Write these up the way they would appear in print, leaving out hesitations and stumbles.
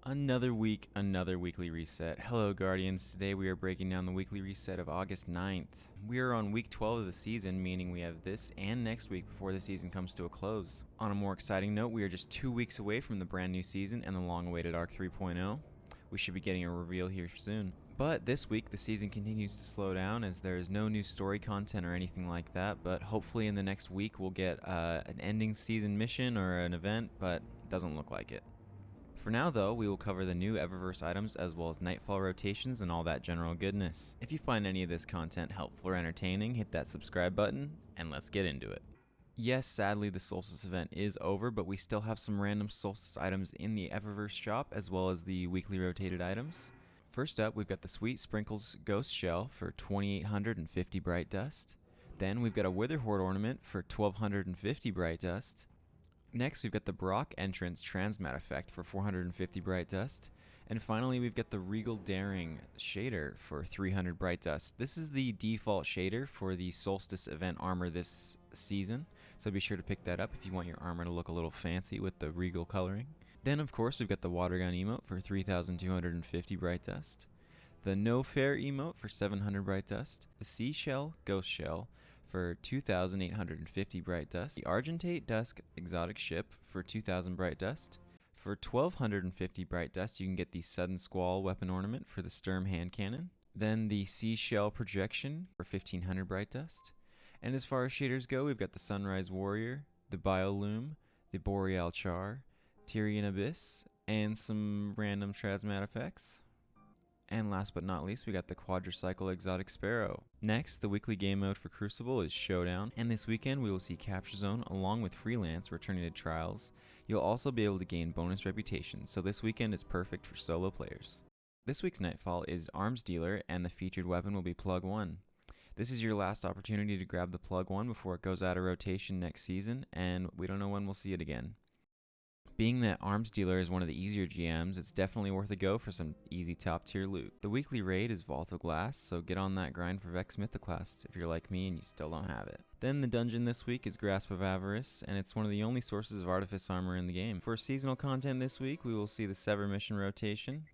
Another week, another weekly reset. Hello, Guardians. Today we are breaking down the weekly reset of August 9th. We are on week 12 of the season, meaning we have this and next week before the season comes to a close. On a more exciting note, we are just 2 weeks away from the brand new season and the long-awaited Arc 3.0. We should be getting a reveal here soon. But this week, the season continues to slow down as there is no new story content or anything like that, but hopefully in the next week we'll get an ending season mission or an event, but it doesn't look like it. For now though, we will cover the new Eververse items as well as Nightfall rotations and all that general goodness. If you find any of this content helpful or entertaining, hit that subscribe button, and let's get into it. Yes, sadly the Solstice event is over, but we still have some random Solstice items in the Eververse shop as well as the weekly rotated items. First up, we've got the Sweet Sprinkles Ghost Shell for 2,850 Bright Dust. Then we've got a Witherhoard ornament for 1,250 Bright Dust. Next, we've got the Brock Entrance Transmat effect for 450 Bright Dust. And finally, we've got the Regal Daring shader for 300 Bright Dust. This is the default shader for the Solstice event armor this season, so be sure to pick that up if you want your armor to look a little fancy with the Regal coloring. Then, of course, we've got the Water Gun emote for 3,250 Bright Dust. The No Fair emote for 700 Bright Dust. The Seashell Ghost Shell for 2,850 Bright Dust. The Argentate Dusk Exotic Ship for 2,000 Bright Dust. For 1,250 Bright Dust, you can get the Sudden Squall weapon ornament for the Sturm hand cannon. Then the Seashell Projection for 1,500 Bright Dust. And as far as shaders go, we've got the Sunrise Warrior, the Biolume, the Boreal Char, Tyrian Abyss, and some random Transmat effects. And last but not least, we got the Quadricycle Exotic Sparrow. Next, the weekly game mode for Crucible is Showdown, and this weekend we will see Capture Zone along with Freelance returning to Trials. You'll also be able to gain bonus reputation, so this weekend is perfect for solo players. This week's Nightfall is Arms Dealer, and the featured weapon will be Plug 1. This is your last opportunity to grab the Plug 1 before it goes out of rotation next season, and we don't know when we'll see it again. Being that Arms Dealer is one of the easier GMs, it's definitely worth a go for some easy top tier loot. The weekly raid is Vault of Glass, so get on that grind for Vex Mythoclast if you're like me and you still don't have it. Then the dungeon this week is Grasp of Avarice, and it's one of the only sources of Artifice armor in the game. For seasonal content this week, we will see the Sever mission rotation.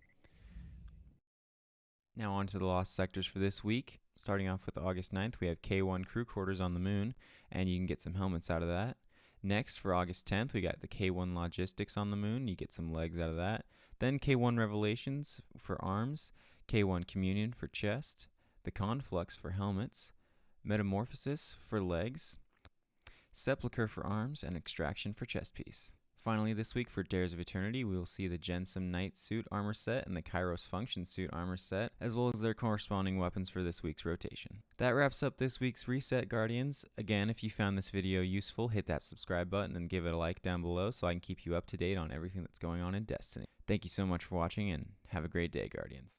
Now on to the Lost Sectors for this week. Starting off with August 9th, we have K1 Crew Quarters on the Moon, and you can get some helmets out of that. Next, for August 10th, we got the K1 Logistics on the Moon. You get some legs out of that. Then K1 Revelations for arms, K1 Communion for chest, the Conflux for helmets, Metamorphosis for legs, Sepulchre for arms, and Extraction for chest piece. Finally, this week for Dares of Eternity, we will see the Jensum Knight Suit armor set and the Kairos Function Suit armor set, as well as their corresponding weapons for this week's rotation. That wraps up this week's Reset, Guardians. Again, if you found this video useful, hit that subscribe button and give it a like down below so I can keep you up to date on everything that's going on in Destiny. Thank you so much for watching, and have a great day, Guardians.